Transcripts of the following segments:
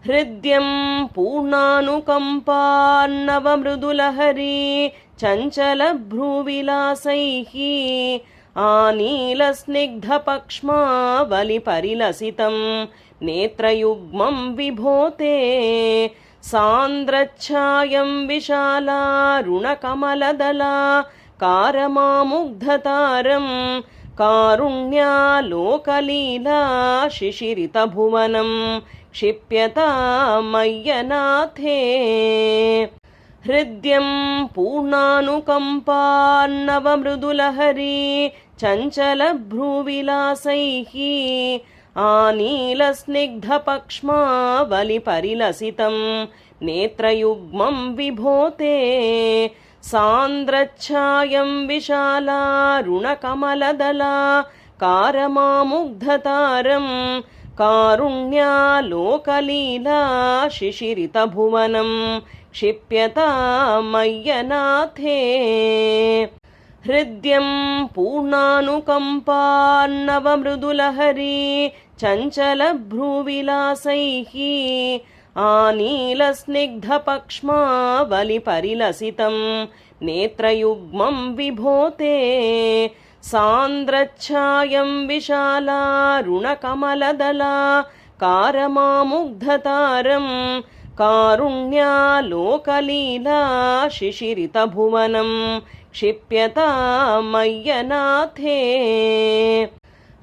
हृद्यं पूर्णानुकम्पार्णवमृदुलहरी चञ्चलभ्रूविलासैः आनीलस्निग्धपक्ष्मावलिपरिलसितं नेत्रयुग्मं विभोते सान्द्रच्छायं विशालारुणकमलदला कारमामुग्धतारं कारुण्यालोकलीला शिशिरितभुवनं क्षिप्यतामय्यनाथे हृद्यं पूर्णानुकम्पार्णवमृदुलहरी चञ्चलभ्रूविलासैः आनीलस्निग्धपक्ष्मावलिपरिलसितं नेत्रयुग्मं विभोते सान्द्रच्छायं विशालारुणकमलदला कारमामुग्धतारं कारुण्यालोकलीला शिशिरितभुवनं क्षिप्यतामय्यनाथे हृद्यं पूर्णानुकम्पार्णवमृदुलहरी चञ्चलभ्रूविलासैः आनीलस्निग्धपक्ष्मावलिपरिलसितं नेत्रयुग्मं विभोते सान्द्रच्छायं विशालारुणकमलदला कारमामुग्धतारं कारुण्यालोकलीला शिशिरितभुवनं क्षिप्यतामय्यनाथे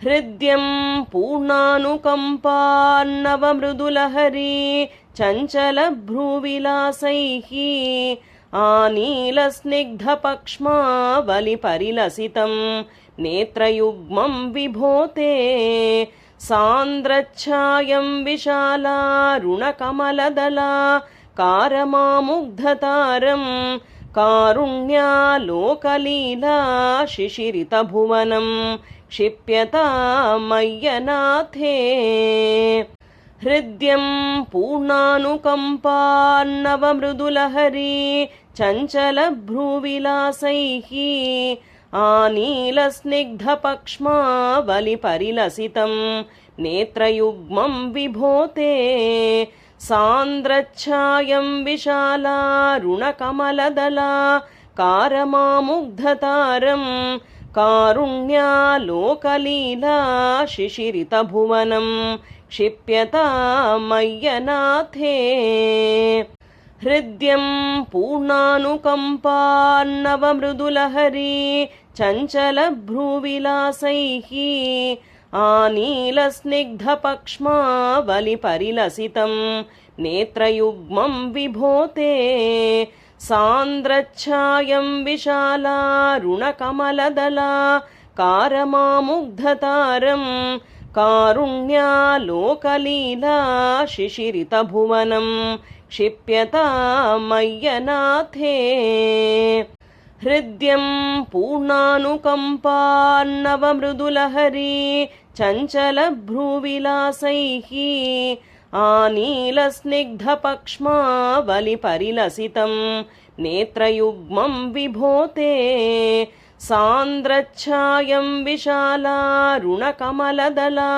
हृद्यं पूर्णानुकम्पार्णवमृदुलहरी चञ्चलभ्रूविलासैः आनीलस्निग्धपक्ष्मावलिपरिलसितं नेत्रयुग्मं विभोते सान्द्रच्छायं विशालारुणकमलदला कारमामुग्धतारं कारुण्यालोकलीला शिशिरितभुवनं क्षिप्यतामय्यनाथे हृद्यं पूर्णानुकम्पार्णवमृदुलहरी चञ्चलभ्रूविलासैः आनीलस्निग्धपक्ष्मावलिपरिलसितं नेत्रयुग्मं विभोते सान्द्रच्छायं विशालारुणकमलदला कारमामुग्धतारं कारुण्यालोकलीला शिशिरितभुवनं क्षिप्यतामय्यनाथे हृद्यं पूर्णानुकम्पार्णवमृदुलहरी चञ्चलभ्रूविलासैः आनीलस्निग्धपक्ष्मावलिपरिलसितं नेत्रयुग्मं विभोते सान्द्रच्छायं विशालारुणकमलदला कारमामुग्धतारं कारुण्यालोकलीला शिशिरितभुवनं क्षिप्यतामय्यनाथे हृद्यं पूर्णानुकम्पार्णवमृदुलहरी चञ्चलभ्रूविलासैः आनीलस्निग्धपक्ष्मावलिपरिलसितं नेत्रयुग्मं विभोते सान्द्रच्छायं विशालारुणकमलदला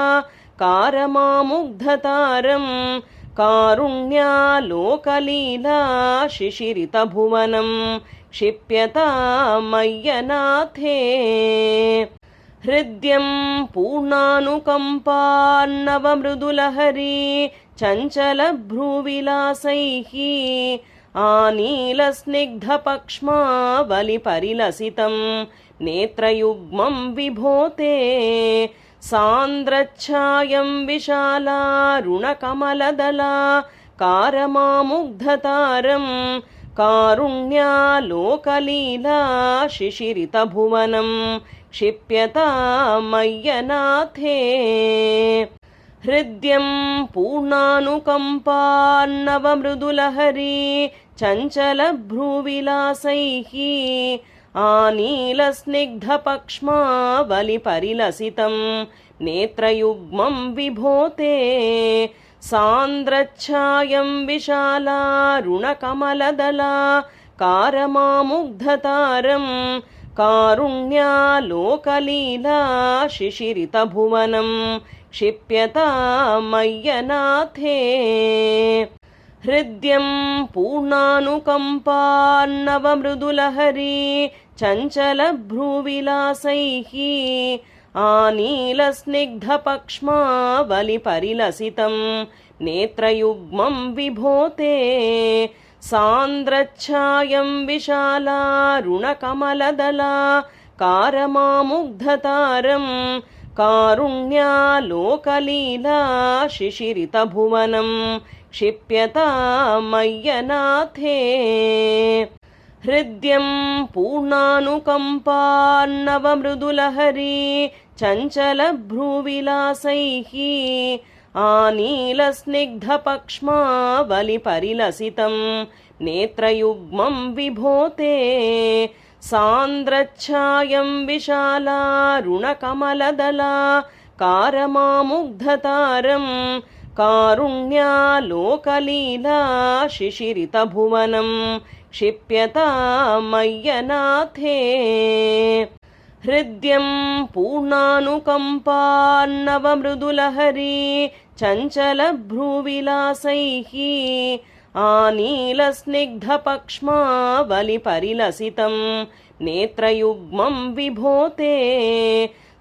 कारमामुग्धतारं कारुण्यालोकलीला शिशिरितभुवनं क्षिप्यतामय्यनाथे हृद्यं पूर्णानुकम्पार्णवमृदुलहरी चञ्चलभ्रूविलासैः आनीलस्निग्धपक्ष्मावलिपरिलसितं नेत्रयुग्मं विभोते सान्द्रच्छायं विशालारुणकमलदला कारमामुग्धतारं कारुण्यालोकलीला शिशिरितभुवनं क्षिप्यतामय्यनाथे हृद्यं पूर्णानुकम्पार्णवमृदुलहरी चञ्चलभ्रूविलासैः आनीलस्निग्धपक्ष्मावलिपरिलसितं नेत्रयुग्मं विभोते सान्द्रच्छायं विशालारुणकमलदला कारमामुग्धतारं कारुण्यालोकलीला शिशिरितभुवनं क्षिप्यतामय्यनाथे। हृद्यं पूर्णानुकम्पान्नवमृदुलहरी चञ्चलभ्रूविलासैः आनीलस्निग्धपक्ष्मावलिपरिलसितं नेत्रयुग्मं विभोते सान्द्रच्छायं विशालारुणकमलदला कारमामुग्धतारं कारुण्यालोकलीला शिशिरितभुवनं क्षिप्यतामय्यनाथे हृद्यं पूर्णानुकम्पान्नवमृदुलहरी चञ्चलभ्रूविलासैः आनीलस्निग्धपक्ष्मावलिपरिलसितं नेत्रयुग्मं विभोते सान्द्रच्छायं विशालारुणकमलदला कारमामुग्धतारं कारुण्यालोकलीला शिशिरितभुवनं क्षिप्यतामय्यनाथे हृद्यं पूर्णानुकम्पान्नवमृदुलहरी चञ्चलभ्रूविलासैः आनीलस्निग्धपक्ष्मावलिपरिलसितं नेत्रयुग्मं विभोते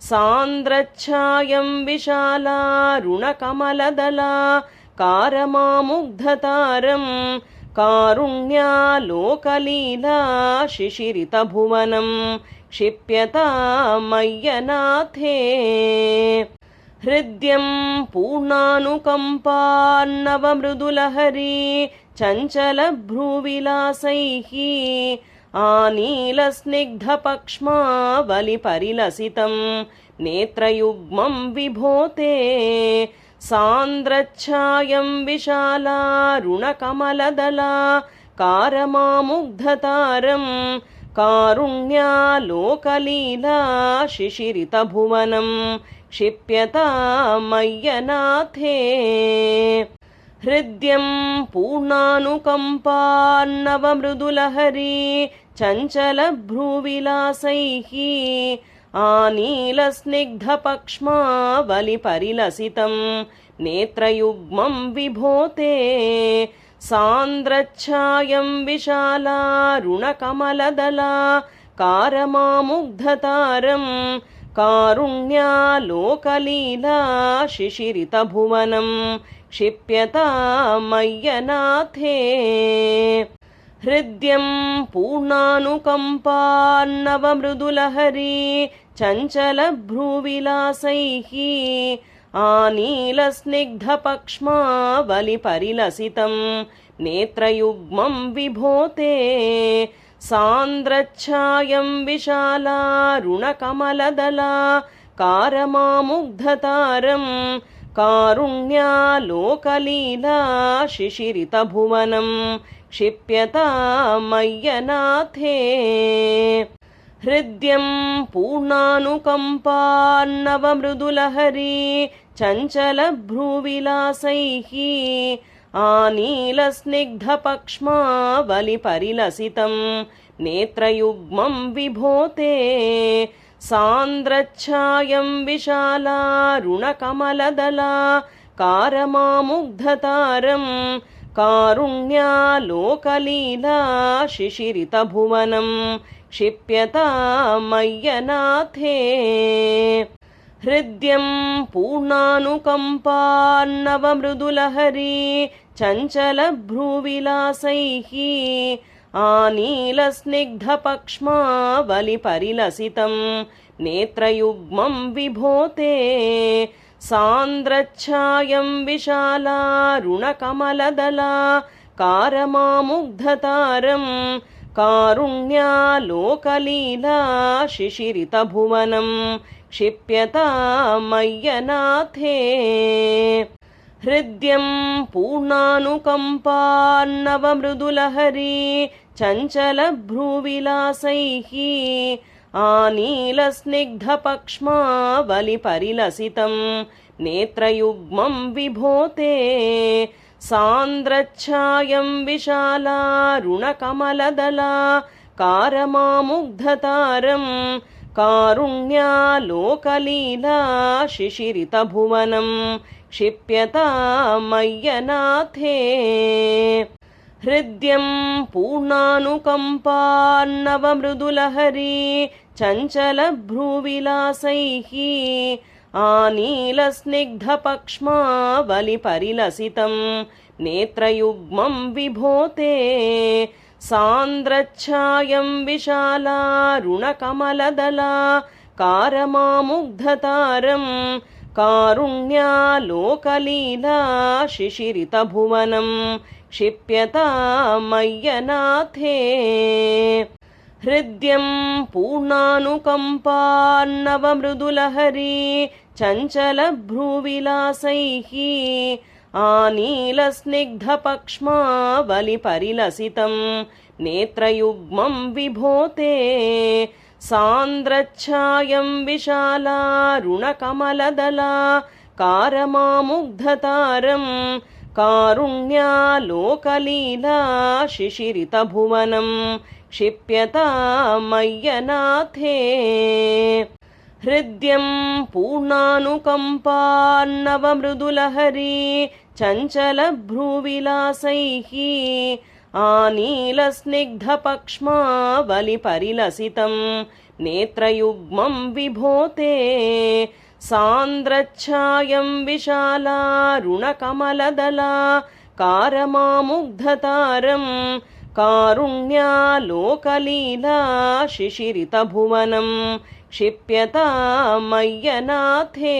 सान्द्रच्छायं विशालारुणकमलदला कारमामुग्धतारं कारुण्यालोकलीला शिशिरितभुवनं क्षिप्यतामय्यनाथे हृद्यं पूर्णानुकम्पान्नवमृदुलहरी चञ्चलभ्रूविलासैः आनीलस्निग्धपक्ष्मावलिपरिलसितं नेत्रयुग्मं विभोते सान्द्रच्छायं विशालारुणकमलदला कारमामुग्धतारं कारुण्यालोकलीला शिशिरितभुवनं क्षिप्यतामय्यनाथे हृद्यं पूर्णानुकम्पान्नवमृदुलहरी चञ्चलभ्रूविलासैः आनीलस्निग्धपक्ष्मावलिपरिलसितं नेत्रयुग्मं विभोते सान्द्रच्छायं विशालारुणकमलदला कारमामुग्धतारं कारुण्यालोकलीला शिशिरितभुवनं क्षिप्यतामय्यनाथे हृद्यं पूर्णानुकम्पान्नवमृदुलहरी चञ्चलभ्रूविलासैः आनीलस्निग्धपक्ष्मावलिपरिलसितं नेत्रयुग्मं विभोते सान्द्रच्छायं विशालारुणकमलदला कारमामुग्धतारं कारुण्यालोकलीला शिशिरितभुवनं क्षिप्यतामय्यनाथे हृद्यं पूर्णानुकम्पान्नवमृदुलहरी चञ्चलभ्रूविलासैः आनीलस्निग्धपक्ष्मावलिपरिलसितं नेत्रयुग्मं विभोते सान्द्रच्छायं विशालारुणकमलदला कारमामुग्धतारं कारुण्यालोकलीला शिशिरितभुवनं क्षिप्यतामय्यनाथे हृद्यं पूर्णानुकम्पान्नवमृदुलहरी चञ्चलभ्रूविलासैः आनीलस्निग्धपक्ष्मावलिपरिलसितं नेत्रयुग्मं विभोते सान्द्रच्छायं विशालारुणकमलदला कारमामुग्धतारं कारुण्यालोकलीला शिशिरितभुवनं क्षिप्यतामय्यनाथे हृद्यं पूर्णानुकम्पान्नवमृदुलहरी चञ्चलभ्रूविलासैः आनीलस्निग्धपक्ष्मावलिपरिलसितं नेत्रयुग्मं विभोते सान्द्रच्छायं विशालारुणकमलदला कारमामुग्धतारं कारुण्यालोकलीला शिशिरितभुवनं क्षिप्यतामय्यनाथे हृद्यं पूर्णानुकम्पार्णवमृदुलहरी चञ्चलभ्रूविलासैः आनीलस्निग्धपक्ष्मावलिपरिलसितं नेत्रयुग्मं विभोते सान्द्रच्छायं विशालारुणकमलदला कारमामुग्धतारं कारुण्यालोकलीला शिशिरितभुवनं क्षिप्यतामय्यनाथे हृद्यं पूर्णानुकम्पार्णवमृदुलहरी चञ्चलभ्रूविलासैः आनीलस्निग्धपक्ष्मावलिपरिलसितं नेत्रयुग्मं विभोते सान्द्रच्छायं विशालारुणकमलदला कारमामुग्धतारं कारुण्यालोकलीला शिशिरितभुवनं क्षिप्यतामय्यनाथे हृद्यं पूर्णानुकम्पार्णवमृदुलहरी चञ्चलभ्रूविलासैः आनीलस्निग्धपक्ष्मावलिपरिलसितं नेत्रयुग्मं विभोते सान्द्रच्छायं विशालारुणकमलदला कारमामुग्धतारं कारुण्यालोकलीला शिशिरितभुवनं क्षिप्यतामय्यनाथे।